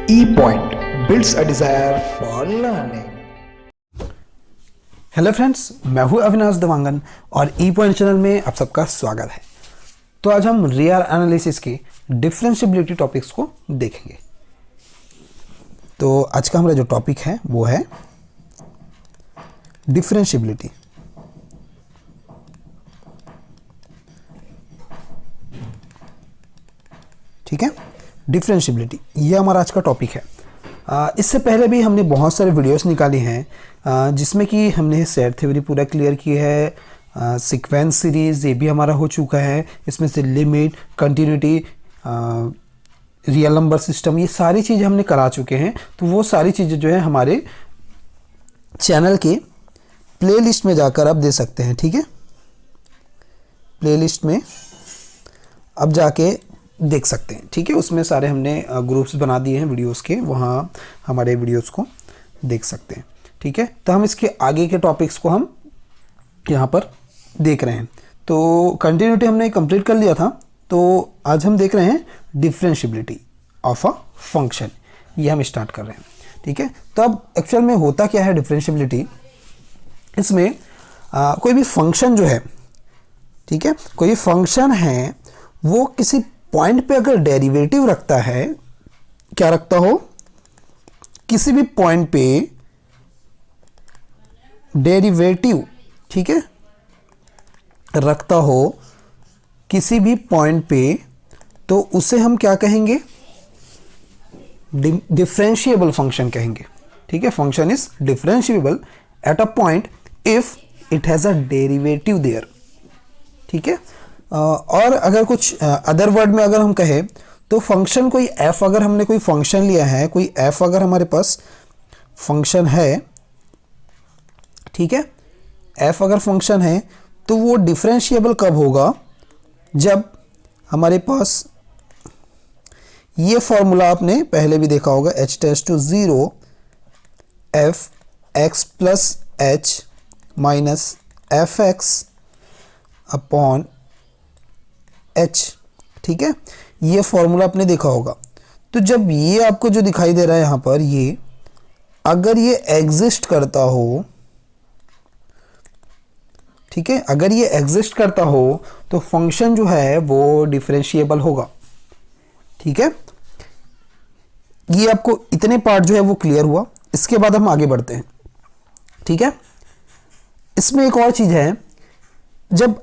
E-Point builds a desire for learning. Hello friends, मैं हूं अविनाश देवांगन और ई पॉइंट चैनल में आप सबका स्वागत है। तो आज हम रियल एनालिसिस के डिफरेंशिएबिलिटी टॉपिक्स को देखेंगे। तो आज का हमारा जो टॉपिक है वो है डिफरेंशिएबिलिटी। ठीक है, डिफरेंशिएबिलिटी ये हमारा आज का टॉपिक है। इससे पहले भी हमने बहुत सारे वीडियोस निकाली हैं जिसमें कि हमने सेट थ्योरी पूरा क्लियर की है, सीक्वेंस सीरीज ये भी हमारा हो चुका है, इसमें से limit, continuity, real number system, ये सारी चीज़ें हमने करा चुके हैं। तो वो सारी चीज़ें जो है हमारे चैनल के प्लेलिस्ट में जाकर आप दे सकते हैं। ठीक है, प्लेलिस्ट में अब जाके देख सकते हैं। ठीक है, उसमें सारे हमने ग्रुप्स बना दिए हैं वीडियोस के, वहाँ हमारे वीडियोस को देख सकते हैं। ठीक है, तो हम इसके आगे के टॉपिक्स को हम यहाँ पर देख रहे हैं। तो कंटिन्यूटी हमने कंप्लीट कर लिया था, तो आज हम देख रहे हैं डिफरेंशिएबिलिटी ऑफ अ फंक्शन, ये हम स्टार्ट कर रहे हैं। ठीक है, तो अब एक्चुअल में होता क्या है डिफरेंशिएबिलिटी, इसमें कोई भी फंक्शन जो है, ठीक है, कोई फंक्शन है वो किसी पॉइंट पे अगर डेरिवेटिव रखता है, क्या रखता हो, किसी भी पॉइंट पे डेरिवेटिव, ठीक है, रखता हो किसी भी पॉइंट पे, तो उसे हम क्या कहेंगे, डिफरेंशिएबल फंक्शन कहेंगे। ठीक है, function is differentiable at a point if it has a derivative there. ठीक है, और अगर कुछ अदर वर्ड में अगर हम कहें तो फंक्शन कोई f, अगर हमने कोई फंक्शन लिया है, कोई f अगर हमारे पास फंक्शन है, ठीक है, f अगर फंक्शन है तो वो डिफरेंशिएबल कब होगा, जब हमारे पास ये फॉर्मूला आपने पहले भी देखा होगा, h tends to 0 f x plus h minus f x upon h। ठीक है, ये फॉर्मूला आपने देखा होगा। तो जब ये आपको जो दिखाई दे रहा है यहां पर, ये अगर ये एग्जिस्ट करता हो, ठीक है, अगर ये एग्जिस्ट करता हो तो फंक्शन जो है वो डिफरेंशिएबल होगा। ठीक है, ये आपको इतने पार्ट जो है वो क्लियर हुआ। इसके बाद हम आगे बढ़ते हैं। ठीक है, इसमें एक और चीज है, जब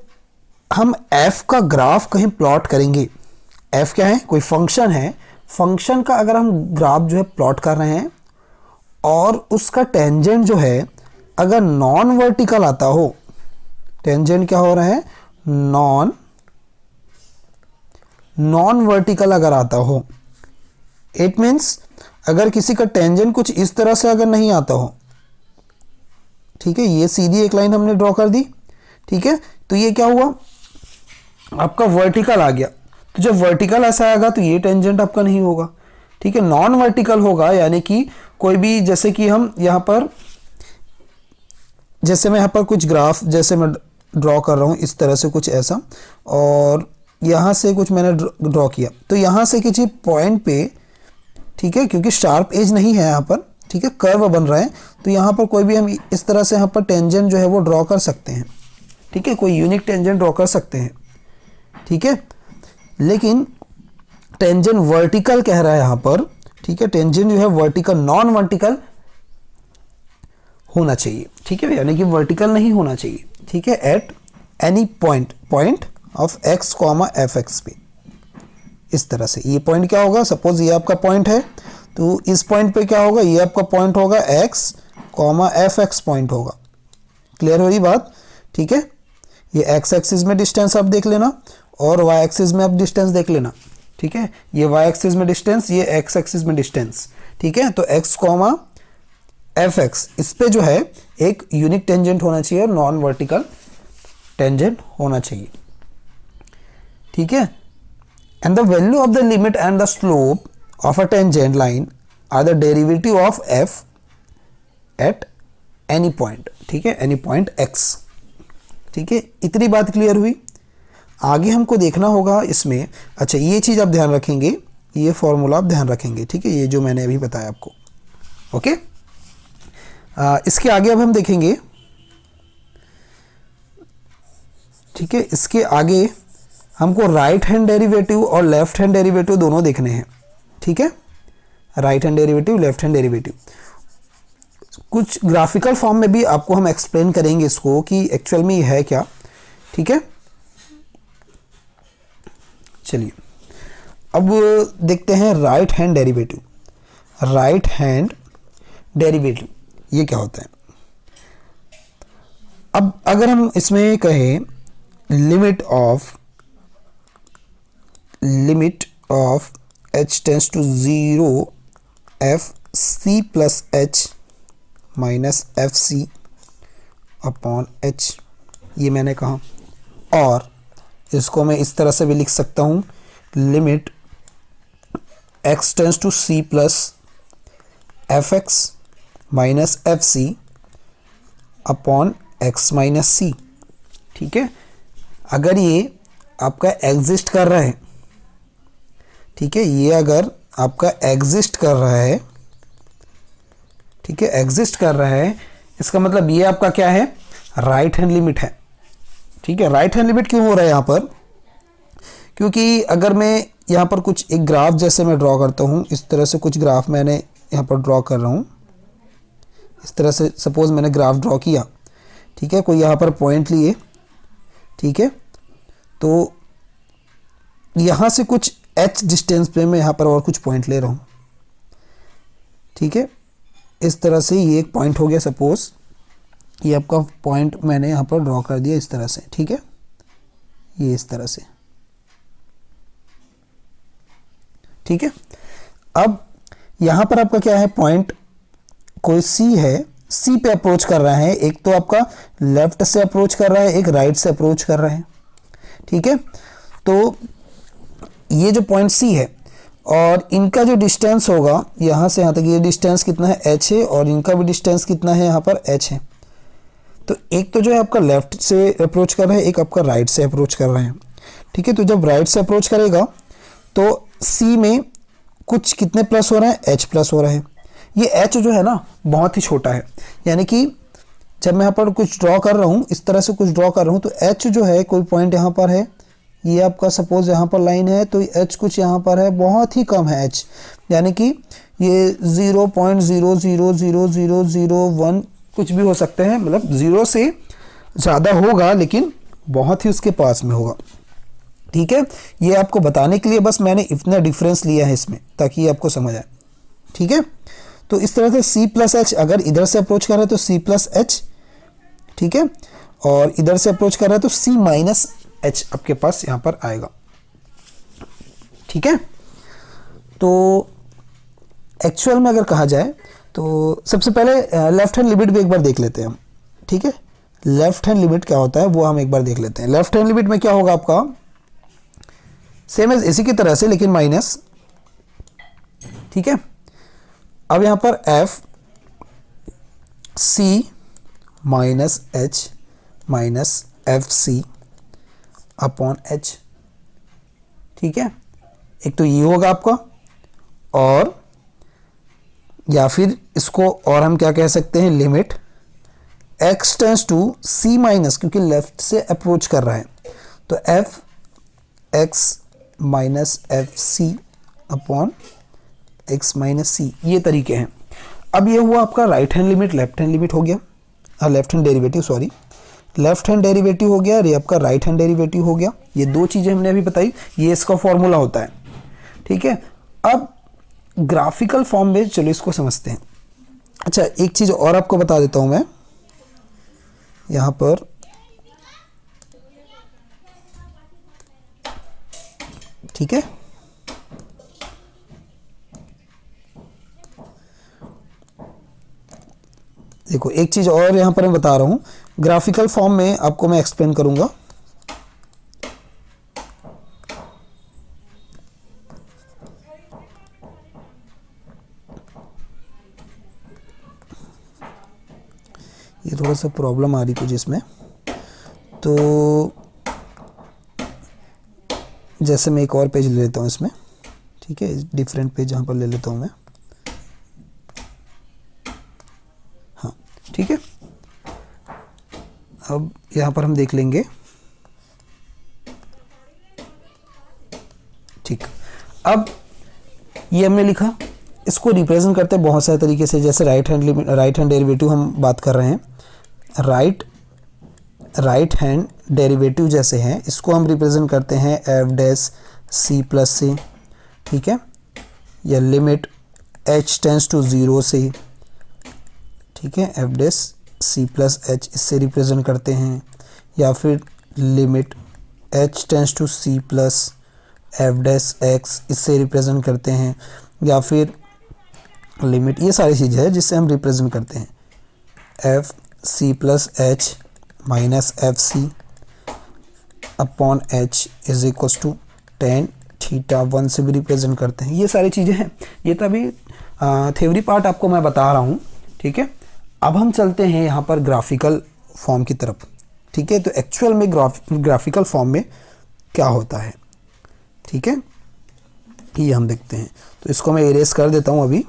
हम f का ग्राफ कहीं प्लॉट करेंगे, f क्या है, कोई फंक्शन है, फंक्शन का अगर हम ग्राफ जो है प्लॉट कर रहे हैं और उसका टेंजेंट जो है अगर नॉन वर्टिकल आता हो, टेंजेंट क्या हो रहा है, नॉन वर्टिकल अगर आता हो, इट मीन्स अगर किसी का टेंजेंट कुछ इस तरह से अगर नहीं आता हो, ठीक है, ये सीधी एक लाइन हमने ड्रॉ कर दी, ठीक है, तो ये क्या हुआ, आपका वर्टिकल आ गया। तो जब वर्टिकल ऐसा आएगा तो ये टेंजेंट आपका नहीं होगा। ठीक है, नॉन वर्टिकल होगा, यानी कि कोई भी, जैसे कि हम यहाँ पर, जैसे मैं यहाँ पर कुछ ग्राफ जैसे मैं ड्रॉ कर रहा हूँ इस तरह से कुछ ऐसा, और यहाँ से कुछ मैंने ड्रॉ किया, तो यहाँ से किसी पॉइंट पे, ठीक है, क्योंकि शार्प एज नहीं है यहाँ पर, ठीक है, कर्व बन रहा है, तो यहाँ पर कोई भी हम इस तरह से यहाँ पर टेंजेंट जो है वो ड्रॉ कर सकते हैं। ठीक है, कोई यूनिक टेंजेंट ड्रॉ कर सकते हैं। ठीक है, लेकिन टेंजेंट वर्टिकल कह रहा है यहाँ पर। ठीक है, टेंजेंट जो है वर्टिकल, नॉन वर्टिकल होना चाहिए। ठीक है, यानी कि वर्टिकल नहीं होना चाहिए। ठीक है, eight any point of x comma F x पे, इस तरह से ये पॉइंट क्या होगा, सपोज ये आपका पॉइंट है, तो इस पॉइंट पे क्या होगा, ये आपका पॉइंट होगा x comma F x point होगा। क्लियर हो रही बात। ठीक है, ये x एक्सिस में डिस्टेंस आप देख लेना और y एक्सिस में आप डिस्टेंस देख लेना। ठीक है, ये y एक्सिस में डिस्टेंस, ये x एक्सिस में डिस्टेंस। ठीक है, तो x कॉमा एफ एक्स, इस पे जो है एक यूनिक टेंजेंट होना चाहिए और नॉन वर्टिकल टेंजेंट होना चाहिए। ठीक है, and the value of the limit and the slope of a tangent line are the derivative of f at any point. ठीक है, एनी पॉइंट x। ठीक है, इतनी बात क्लियर हुई। आगे हमको देखना होगा इसमें, अच्छा ये चीज़ आप ध्यान रखेंगे ये फॉर्मूला आप ध्यान रखेंगे, ठीक है, ये जो मैंने अभी बताया आपको। ओके, इसके आगे अब हम देखेंगे, ठीक है, इसके आगे हमको राइट हैंड डेरिवेटिव और लेफ्ट हैंड डेरिवेटिव दोनों देखने हैं, ठीक है, right hand derivative, left hand derivative. कुछ ग्राफिकल फॉर्म में भी आपको हम एक्सप्लेन करेंगे इसको कि एक्चुअल में ये है क्या, ठीक है। चलिए अब देखते हैं right hand derivative. Right hand derivative ये क्या होता है? अब अगर हम इसमें कहें limit of h tends to 0 f c plus h minus F C upon h, ये मैंने कहा। और इसको मैं इस तरह से भी लिख सकता हूँ, limit x tends to c plus F X minus F C upon X minus C, ठीक है। अगर ये आपका एग्जिस्ट कर रहा है, ठीक है, ये अगर आपका एग्जिस्ट कर रहा है, ठीक है, एग्जिस्ट कर रहा है, इसका मतलब ये आपका क्या है? राइट हैंड लिमिट है, ठीक है। राइट हैंड लिमिट क्यों हो रहा है यहाँ पर? क्योंकि अगर मैं यहाँ पर कुछ एक ग्राफ जैसे मैं ड्रॉ करता हूँ, इस तरह से कुछ ग्राफ मैंने यहाँ पर ड्रॉ कर रहा हूँ, इस तरह से सपोज मैंने ग्राफ ड्रॉ किया, ठीक है, कोई यहाँ पर पॉइंट लिए, ठीक है, तो यहाँ से कुछ h डिस्टेंस पे मैं यहाँ पर और कुछ पॉइंट ले रहा हूँ, ठीक है। इस तरह से ये एक पॉइंट हो गया, सपोज ये आपका पॉइंट मैंने यहाँ पर ड्रॉ कर दिया इस तरह से, ठीक है, ये इस तरह से, ठीक है। अब यहाँ पर आपका क्या है? पॉइंट कोई C है, C पे अप्रोच कर रहा है, एक तो आपका लेफ्ट से अप्रोच कर रहा है, एक राइट से अप्रोच कर रहा है, ठीक है। तो ये जो पॉइंट C है और इनका जो डिस्टेंस होगा यहाँ से यहाँ तक, ये डिस्टेंस कितना है? h है, और इनका भी डिस्टेंस कितना है? यहाँ पर h है। तो एक तो जो है आपका लेफ्ट से अप्रोच कर रहा है, एक आपका राइट से अप्रोच कर रहा है, ठीक है। तो जब राइट से अप्रोच करेगा तो C में कुछ कितने प्लस हो रहा है? h प्लस हो रहा है। ये h जो है ना बहुत ही छोटा है, यानी कि जब मैं यहाँ पर कुछ ड्रॉ कर रहा हूँ, इस तरह से कुछ ड्रॉ कर रहा हूँ, तो h जो है, कोई पॉइंट यहाँ पर है, ये आपका सपोज यहाँ पर लाइन है, तो h कुछ यहाँ पर है, बहुत ही कम है h, यानी कि ये 0.0000001 कुछ भी हो सकते हैं, मतलब 0 से ज़्यादा होगा लेकिन बहुत ही उसके पास में होगा, ठीक है। ये आपको बताने के लिए बस मैंने इतना डिफरेंस लिया है इसमें, ताकि ये आपको समझ आए, ठीक है। तो इस तरह से C प्लस एच, अगर इधर से अप्रोच कर रहा है तो C प्लस एच, ठीक है, और इधर से अप्रोच कर रहा है तो C माइनस एच आपके पास यहाँ पर आएगा, ठीक है। तो एक्चुअल में अगर कहा जाए तो सबसे पहले लेफ्ट हैंड लिमिट भी एक बार देख लेते हैं हम, ठीक है। लेफ्ट हैंड लिमिट क्या होता है वो हम एक बार देख लेते हैं। लेफ्ट हैंड लिमिट में क्या होगा आपका? सेम एज इसी की तरह से, लेकिन माइनस, ठीक है। अब यहाँ पर f c minus h minus F C upon h, ठीक है। एक तो ये होगा आपका, और या फिर इसको और हम क्या कह सकते हैं? Limit x tends to c minus, क्योंकि लेफ्ट से अप्रोच कर रहा है, तो F X minus F C upon X minus C, ये तरीके हैं। अब ये हुआ आपका right hand limit, left hand limit हो गया, left hand derivative, sorry, left hand derivative हो गया, और ये आपका राइट हैंड डेरिवेटिव हो गया। ये दो चीज़ें हमने अभी बताई, ये इसका फॉर्मूला होता है, ठीक है। अब ग्राफिकल फॉर्म में चलो इसको समझते हैं। अच्छा, एक चीज़ और आपको बता देता हूँ मैं, यहाँ पर ठीक है, देखो एक चीज़ और यहाँ पर मैं बता रहा हूँ, ग्राफिकल फॉर्म में आपको मैं एक्सप्लेन करूँगा। ये थोड़ा सा प्रॉब्लम आ रही कुछ इसमें, तो जैसे मैं एक और पेज ले लेता हूँ इसमें, ठीक ठीक है, डिफरेंट पेज यहाँ पर ले लेता हूँ मैं। हाँ ठीक है, अब यहाँ पर हम देख लेंगे। ठीक, अब ये हमने लिखा, इसको रिप्रेजेंट करते हैं बहुत सारे तरीके से, जैसे राइट हैंड डेरिवेटिव हम बात कर रहे हैं। राइट हैंड डेरिवेटिव जैसे हैं, इसको हम रिप्रेजेंट करते हैं एफ डैश सी प्लस से, ठीक है, या लिमिट h टेंस टू 0 से, ठीक है, f dash c plus h इससे रिप्रेजेंट करते हैं, या फिर limit h tends to c plus f dash x इससे रिप्रेजेंट करते हैं, या फिर लिमिट, ये सारी चीज़ें हैं जिससे हम रिप्रेजेंट करते हैं f c plus h minus F C upon h is equals to tan theta 1 से भी रिप्रेजेंट करते हैं। ये सारी चीज़ें हैं, ये तो अभी थ्योरी पार्ट आपको मैं बता रहा हूँ, ठीक है। अब हम चलते हैं यहाँ पर ग्राफिकल फॉर्म की तरफ, ठीक है। तो एक्चुअल में ग्राफिकल फॉर्म में क्या होता है, ठीक है, ये हम देखते हैं। तो इसको मैं इरेज कर देता हूँ अभी।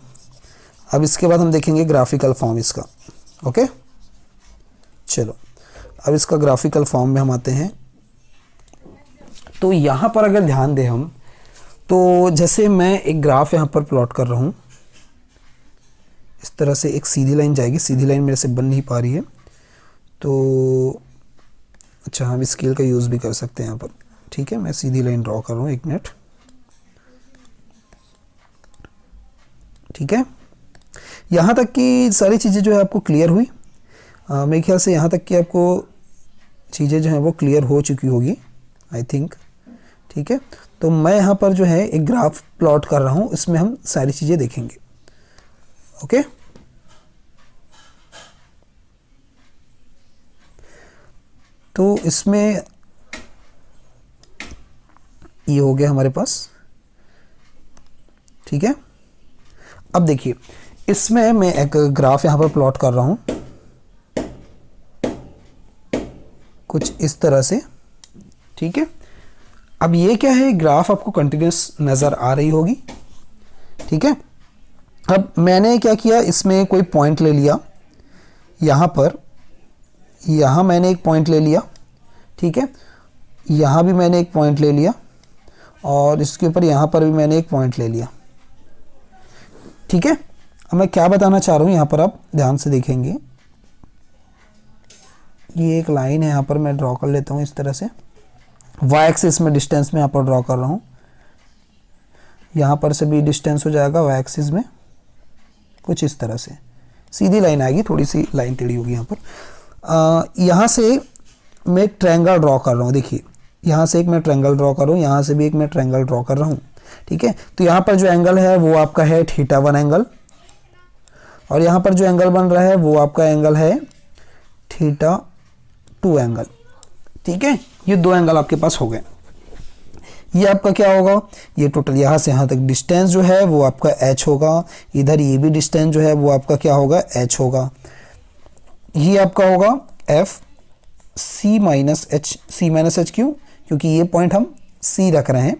अब इसके बाद हम देखेंगे ग्राफिकल फॉर्म इसका, ओके। चलो अब इसका ग्राफिकल फॉर्म में हम आते हैं। तो यहाँ पर अगर ध्यान दें हम, तो जैसे मैं एक ग्राफ यहाँ पर प्लॉट कर रहा हूँ, इस तरह से एक सीधी लाइन जाएगी, सीधी लाइन मेरे से बन नहीं पा रही है, तो अच्छा हम स्केल का यूज़ भी कर सकते हैं यहाँ पर, ठीक है। मैं सीधी लाइन ड्रॉ कर रहा हूँ, 1 मिनट, ठीक है। यहाँ तक की सारी चीज़ें जो है आपको क्लियर हुई। मेरे ख्याल से यहाँ तक कि आपको चीज़ें जो हैं वो क्लियर हो चुकी होगी, आई थिंक, ठीक है। तो मैं यहाँ पर जो है एक ग्राफ प्लॉट कर रहा हूँ, इसमें हम सारी चीज़ें देखेंगे, ओके। तो इसमें ये हो गया हमारे पास, ठीक है। अब देखिए, इसमें मैं एक ग्राफ यहाँ पर प्लॉट कर रहा हूँ कुछ इस तरह से, ठीक है। अब ये क्या है, ग्राफ आपको कंटिन्यूस नज़र आ रही होगी, ठीक है। अब मैंने क्या किया, इसमें कोई पॉइंट ले लिया, यहाँ पर, यहाँ मैंने एक पॉइंट ले लिया, ठीक है, यहाँ भी मैंने एक पॉइंट ले लिया, और इसके ऊपर यहाँ पर भी मैंने एक पॉइंट ले लिया, ठीक है। अब मैं क्या बताना चाह रहा हूँ, यहाँ पर आप ध्यान से देखेंगे, ये एक लाइन है, यहाँ पर मैं ड्रॉ कर लेता हूँ इस तरह से, वाई एक्सिस में डिस्टेंस में यहाँ पर ड्रॉ कर रहा हूँ, यहाँ पर से भी डिस्टेंस हो जाएगा वाई एक्सिस में, कुछ इस तरह से सीधी लाइन आएगी, थोड़ी सी लाइन टेढ़ी होगी यहाँ पर। यहाँ से मैं एक ट्रायंगल ड्रॉ कर रहा हूँ, देखिए यहाँ से एक मैं ट्रायंगल ड्रॉ कर रहा हूँ, यहाँ से भी एक मैं ट्रायंगल ड्रॉ कर रहा हूँ, ठीक है। तो यहाँ पर जो एंगल है वो आपका है θ1 एंगल, और यहाँ पर जो एंगल बन रहा है वो आपका एंगल है θ2 एंगल, ठीक है। ये 2 एंगल आपके पास हो गए। ये आपका क्या होगा, ये टोटल यहाँ से यहाँ तक डिस्टेंस जो है वो आपका h होगा, इधर ये भी डिस्टेंस जो है वो आपका क्या होगा, h होगा। ये आपका होगा f c माइनस एच, क्यों, क्योंकि ये पॉइंट हम c रख रहे हैं,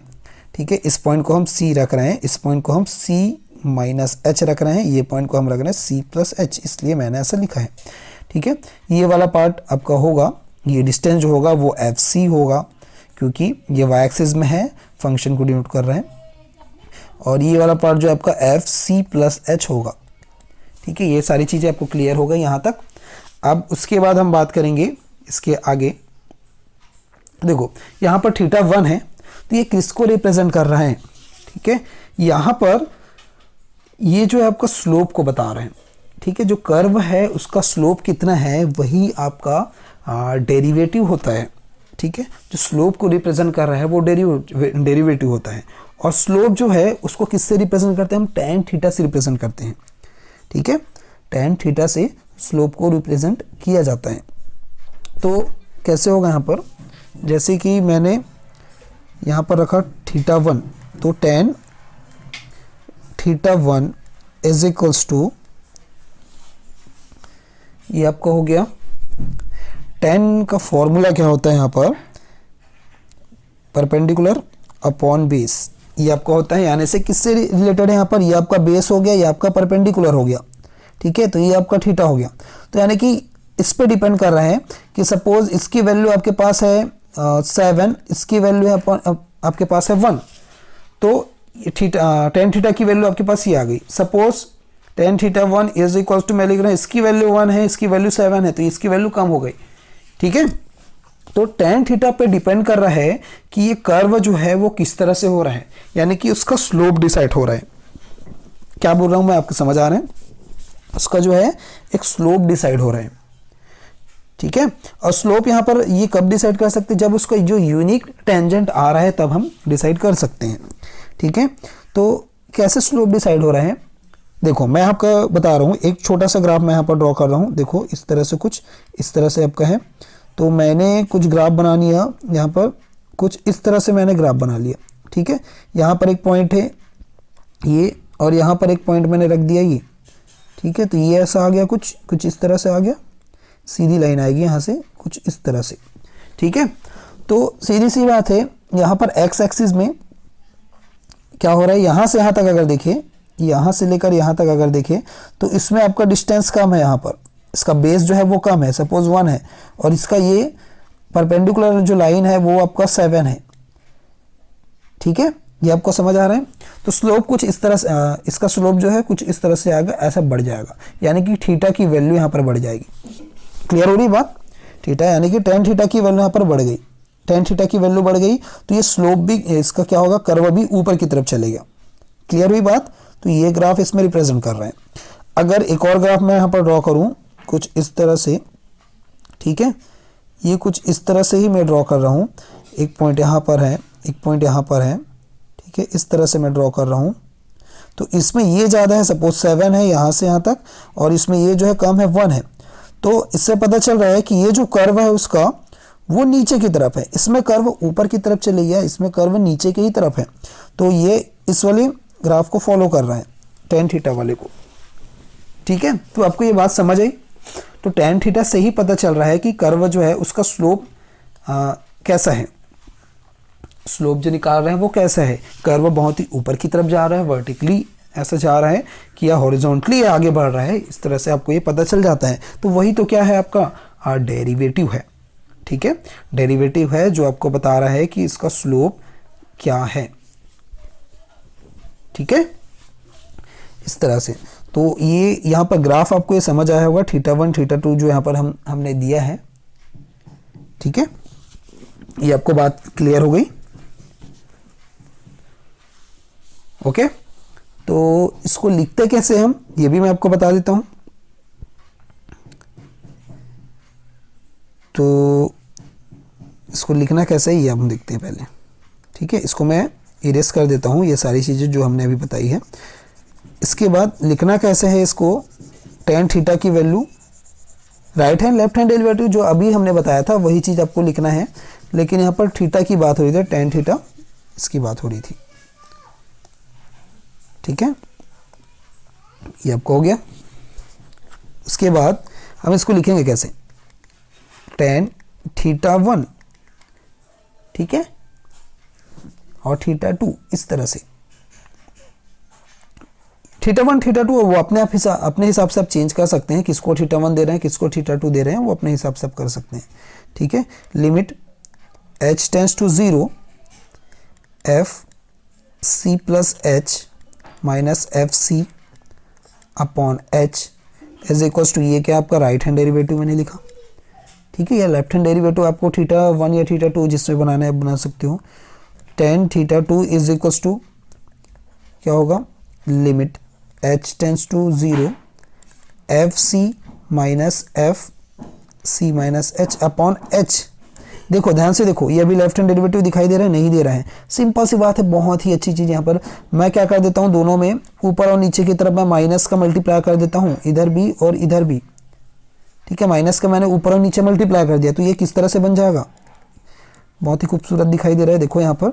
ठीक है। इस पॉइंट को हम c रख रहे हैं, इस पॉइंट को हम c माइनस एच रख रहे हैं, ये पॉइंट को हम रख रहे हैं c प्लस एच, इसलिए मैंने ऐसा लिखा है, ठीक है। ये वाला पार्ट आपका होगा, ये डिस्टेंस जो होगा वो एफ सी होगा, क्योंकि ये वाई एक्सिस में है, फंक्शन को डिनोट कर रहे हैं, और ये वाला पार्ट जो आपका एफ सी प्लस एच होगा, ठीक है। ये सारी चीज़ें आपको क्लियर हो गई यहाँ तक। अब उसके बाद हम बात करेंगे इसके आगे। देखो यहाँ पर θ1 है, तो ये किसको रिप्रेजेंट कर रहा है, ठीक है। यहाँ पर ये जो है आपका स्लोप को बता रहे हैं, ठीक है। जो कर्व है उसका स्लोप कितना है वही आपका डेरिवेटिव होता है, ठीक है। जो स्लोप को रिप्रेजेंट कर रहा है वो डेरिवेटिव होता है, और स्लोप जो है उसको किससे रिप्रेजेंट करते हैं, हम tan थीटा से रिप्रेजेंट करते हैं, ठीक है। tan थीटा से स्लोप को रिप्रेजेंट किया जाता है। तो कैसे होगा यहाँ पर, जैसे कि मैंने यहाँ पर रखा θ1, तो tan θ1 इज इक्वल्स टू, ये आपका हो गया, tan का फॉर्मूला क्या होता है यहाँ पर, परपेंडिकुलर अपॉन बेस, ये आपका होता है, यानी से किससे रिलेटेड है यहाँ पर, ये आपका बेस हो गया, ये आपका परपेंडिकुलर हो गया, ठीक है। तो ये आपका थीटा हो गया। तो यानी कि इस पे डिपेंड कर रहा है कि सपोज इसकी वैल्यू आपके पास है 7, इसकी वैल्यू है आपके पास है 1, तो टेन थीटा की वैल्यू आपके पास ये आ गई। Suppose tan theta 1 is equal to, मैं लिख रहा हूँ इसकी वैल्यू 1 है, इसकी वैल्यू 7 है, तो इसकी वैल्यू कम हो गई, ठीक है। तो टेन थीटा पे डिपेंड कर रहा है कि ये कर्व जो है वो किस तरह से हो रहा है, यानी कि उसका स्लोप डिसाइड हो रहा है। क्या बोल रहा हूं मैं, आपको समझ आ रहा है? उसका जो है एक स्लोप डिसाइड हो रहा है, ठीक है। और स्लोप यहां पर ये कब डिसाइड कर सकते हैं, जब उसका जो यूनिक टेंजेंट आ रहा है तब हम डिसाइड कर सकते हैं, ठीक है। तो कैसे स्लोप डिसाइड हो रहा है, देखो मैं आपका बता रहा हूँ, एक छोटा सा ग्राफ मैं यहाँ पर ड्रॉ कर रहा हूँ। देखो इस तरह से, कुछ इस तरह से आपका है। तो मैंने कुछ ग्राफ बना लिया यहाँ पर, कुछ इस तरह से मैंने ग्राफ बना लिया, ठीक है। यहाँ पर एक पॉइंट है ये, और यहाँ पर एक पॉइंट मैंने रख दिया ये, ठीक है। तो ये ऐसा आ गया, कुछ इस तरह से आ गया, सीधी लाइन आएगी यहाँ से कुछ इस तरह से, ठीक है। तो सीधी सी बात है, यहाँ पर एक्स एक्सिस में क्या हो रहा है, यहाँ से यहाँ तक अगर देखें, यहाँ से लेकर यहाँ तक अगर देखें, तो इसमें आपका डिस्टेंस कम है, यहाँ पर इसका बेस जो है वो कम है, सपोज 1 है, और इसका ये परपेंडिकुलर जो लाइन है वो आपका 7 है, ठीक है। ये आपको समझ आ रहा है? तो स्लोप कुछ इस तरह से, इसका स्लोप जो है कुछ इस तरह से आएगा, ऐसा बढ़ जाएगा, यानी कि थीटा की वैल्यू यहाँ पर बढ़ जाएगी। क्लियर हो रही बात? थीटा यानी कि टेन थीटा की वैल्यू यहाँ पर बढ़ गई, टेन थीटा की वैल्यू बढ़ गई, तो ये स्लोप भी, इसका क्या होगा, कर्व भी ऊपर की तरफ चलेगा। क्लियर हुई बात? तो ये ग्राफ इसमें रिप्रेजेंट कर रहे हैं। अगर एक और ग्राफ मैं यहाँ पर ड्रॉ करूँ कुछ इस तरह से, ठीक है, ये कुछ इस तरह से ही मैं ड्रॉ कर रहा हूँ। एक पॉइंट यहाँ पर है, एक पॉइंट यहाँ पर है, ठीक है, इस तरह से मैं ड्रॉ कर रहा हूँ। तो इसमें ये ज़्यादा है, सपोज 7 है यहाँ से यहाँ तक, और इसमें ये जो है कम है, 1 है। तो इससे पता चल रहा है कि ये जो कर्व है उसका वो नीचे की तरफ है, इसमें कर्व ऊपर की तरफ चले गया, इसमें कर्व नीचे की ही तरफ है। तो ये इस वाले ग्राफ को फॉलो कर रहा है, टेन थीटा वाले को, ठीक है। तो आपको ये बात समझ आई? तो टेन थीटा से ही पता चल रहा है कि कर्व जो है उसका स्लोप कैसा है, स्लोप जो निकाल रहे हैं वो कैसा है। कर्व बहुत ही ऊपर की तरफ जा रहा है, वर्टिकली ऐसा जा रहा है कि या हॉरिजॉन्टली आगे बढ़ रहा है, इस तरह से आपको ये पता चल जाता है। तो वही तो क्या है आपका डेरिवेटिव है, ठीक है। डेरिवेटिव है जो आपको बता रहा है कि इसका स्लोप क्या है, ठीक है, इस तरह से। तो ये यहाँ पर ग्राफ आपको ये समझ आया होगा, θ1 θ2 जो यहाँ पर हमने दिया है, ठीक है। ये आपको बात क्लियर हो गई? ओके। तो इसको लिखते कैसे हम, ये भी मैं आपको बता देता हूं। तो इसको लिखना कैसे है ये हम देखते हैं पहले, ठीक है। इसको मैं इरेज कर देता हूं, ये सारी चीज़ें जो हमने अभी बताई है। इसके बाद लिखना कैसे है इसको, टेन थीटा की value, right hand left hand derivative जो अभी हमने बताया था वही चीज़ आपको लिखना है, लेकिन यहाँ पर थीटा की बात हो रही थी, टेन थीटा इसकी बात हो रही थी, ठीक है। ये आपको हो गया। उसके बाद हम इसको लिखेंगे कैसे, टेन θ1, ठीक है, और θ2 इस तरह से। θ1 θ2 वो अपने हिसाब से आप चेंज कर सकते हैं, किसको θ1 दे रहे हैं किसको θ2 दे रहे हैं, वो अपने हिसाब से आप कर सकते हैं, ठीक है। Limit h tends to 0 f c plus h minus F C upon h is equals to, ये क्या आपका राइट हैंड डेरिवेटिव मैंने लिखा, ठीक है। या लेफ्ट हैंड डेरिवेटिव आपको θ1 या θ2 जिसमें बनाना है बना सकते हो। टेन θ2 इज इक्वल्स टू क्या होगा, limit h tends to 0 f c minus F c minus h upon h. देखो ध्यान से देखो, ये अभी लेफ्ट हैंड डेरिवेटिव दिखाई दे रहा है, नहीं दे रहा है, सिंपल सी बात है, बहुत ही अच्छी चीज़। यहाँ पर मैं क्या कर देता हूँ, दोनों में ऊपर और नीचे की तरफ मैं माइनस का मल्टीप्लाई कर देता हूँ, इधर भी और इधर भी, ठीक है। माइनस का मैंने ऊपर और नीचे मल्टीप्लाई कर दिया, तो ये किस तरह से बन जाएगा, बहुत ही खूबसूरत दिखाई दे रहा है। देखो यहाँ पर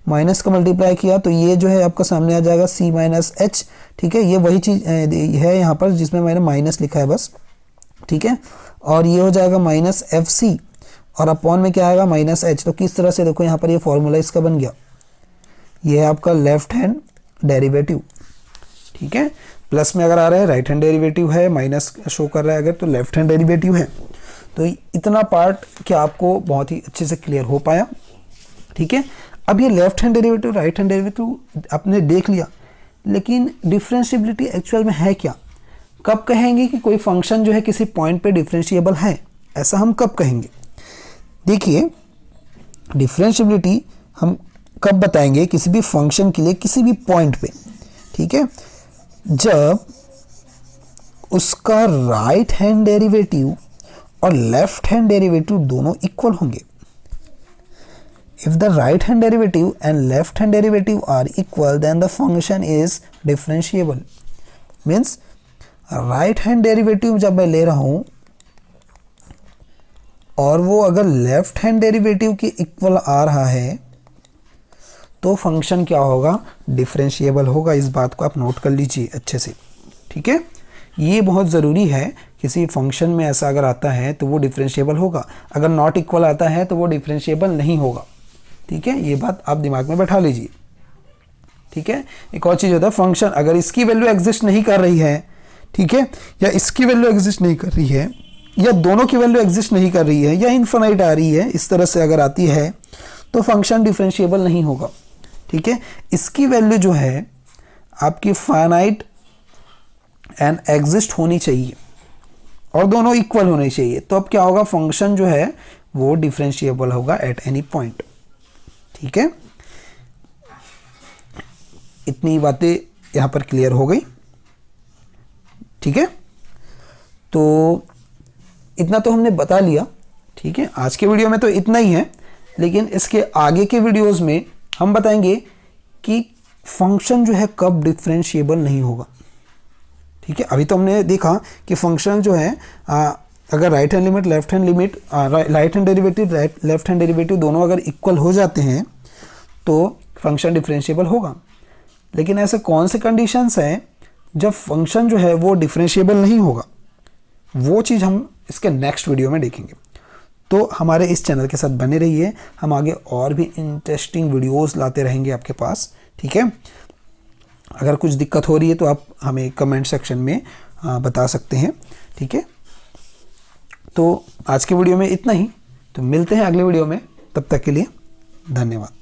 माइनस का मल्टीप्लाई किया तो ये जो है आपका सामने आ जाएगा c माइनस एच, ठीक है। ये वही चीज़ है यहाँ पर जिसमें मैंने माइनस लिखा है बस, ठीक है। और ये हो जाएगा माइनस एफ सी और अपॉन में क्या आएगा माइनस एच। तो किस तरह से देखो यहाँ पर ये फॉर्मूला इसका बन गया, ये है आपका लेफ्ट हैंड डेरिवेटिव, ठीक है। प्लस में अगर आ रहा है राइट हैंड डेरिवेटिव है, माइनस शो कर रहा है अगर तो लेफ्ट हैंड डेरिवेटिव है। तो इतना पार्ट क्या आपको बहुत ही अच्छे से क्लियर हो पाया, ठीक है। अब ये left hand derivative right hand derivative आपने देख लिया, लेकिन डिफरेंशिएबिलिटी एक्चुअल में है क्या? कब कहेंगे कि कोई फंक्शन जो है किसी पॉइंट पे डिफरेंशिएबल है, ऐसा हम कब कहेंगे? देखिए, डिफरेंशिएबिलिटी हम कब बताएंगे किसी भी फंक्शन के लिए किसी भी पॉइंट पे, ठीक है, जब उसका राइट हैंड डेरिवेटिव और लेफ्ट हैंड डेरिवेटिव दोनों इक्वल होंगे। If the right hand derivative and left hand derivative are equal, then the function is differentiable. Means right hand derivative जब मैं ले रहा हूं और वो अगर लेफ्ट हैंड डेरिवेटिव के इक्वल आ रहा है तो फंक्शन क्या होगा? डिफरेंशिएबल होगा। इस बात को आप नोट कर लीजिए अच्छे से, ठीक है। ये बहुत ज़रूरी है, किसी फंक्शन में ऐसा अगर आता है तो वो डिफरेंशिएबल होगा, अगर नॉट इक्वल आता है तो वो डिफरेंशिएबल नहीं होगा, ठीक है। ये बात आप दिमाग में बैठा लीजिए, ठीक है। एक और चीज़ होता है, फंक्शन अगर इसकी वैल्यू एग्जिस्ट नहीं कर रही है, ठीक है, या इसकी वैल्यू एग्जिस्ट नहीं कर रही है, या दोनों की वैल्यू एग्जिस्ट नहीं कर रही है, या इनफाइनाइट आ रही है, इस तरह से अगर आती है तो फंक्शन डिफरेंशिएबल नहीं होगा, ठीक है। इसकी वैल्यू जो है आपकी फाइनाइट एंड एग्जिस्ट होनी चाहिए और दोनों इक्वल होने चाहिए, तो अब क्या होगा? फंक्शन जो है वो डिफरेंशिएबल होगा एट एनी पॉइंट, ठीक है। इतनी बातें यहां पर क्लियर हो गई, ठीक है। तो इतना तो हमने बता लिया, ठीक है। आज के वीडियो में तो इतना ही है, लेकिन इसके आगे के वीडियोस में हम बताएंगे कि फंक्शन जो है कब डिफरेंशिएबल नहीं होगा, ठीक है। अभी तो हमने देखा कि फंक्शन जो है अगर right hand limit left hand limit right hand derivative left hand derivative दोनों अगर इक्वल हो जाते हैं तो फंक्शन डिफरेंशिएबल होगा। लेकिन ऐसे कौन से कंडीशंस हैं जब फंक्शन जो है वो डिफरेंशिएबल नहीं होगा, वो चीज़ हम इसके नेक्स्ट वीडियो में देखेंगे। तो हमारे इस चैनल के साथ बने रहिए, हम आगे और भी इंटरेस्टिंग वीडियोस लाते रहेंगे आपके पास, ठीक है। अगर कुछ दिक्कत हो रही है तो आप हमें कमेंट सेक्शन में बता सकते हैं, ठीक है। तो आज के वीडियो में इतना ही, तो मिलते हैं अगले वीडियो में, तब तक के लिए धन्यवाद।